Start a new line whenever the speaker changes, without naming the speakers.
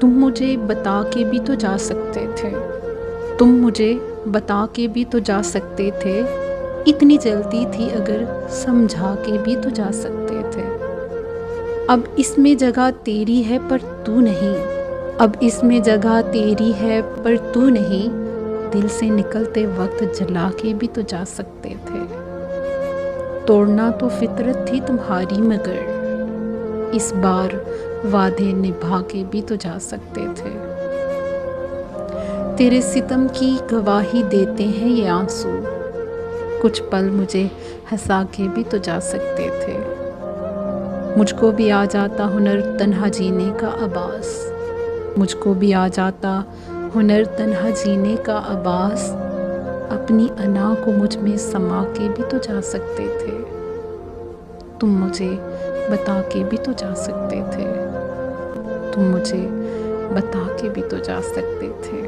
तुम मुझे बता के भी तो जा सकते थे, तुम मुझे बता के भी तो जा सकते थे, इतनी जल्दी थी अगर समझा के भी तो जा सकते थे। अब इसमें जगह तेरी है पर तू नहीं, अब इसमें जगह तेरी है पर तू नहीं, दिल से निकलते वक्त जला के भी तो जा सकते थे। तोड़ना तो फितरत थी तुम्हारी मगर इस बार वादे निभा के भी तो जा सकते थे। तेरे सितम की गवाही देते हैं ये आंसू, कुछ पल मुझे हंसा के भी तो जा सकते थे। मुझको भी आ जाता हुनर तन्हा जीने का आभास, मुझको भी आ जाता हुनर तन्हा जीने का आभास, अपनी अना को मुझ में समा के भी तो जा सकते थे। तुम मुझे बता के भी तो जा सकते थे, तुम मुझे बता के भी तो जा सकते थे।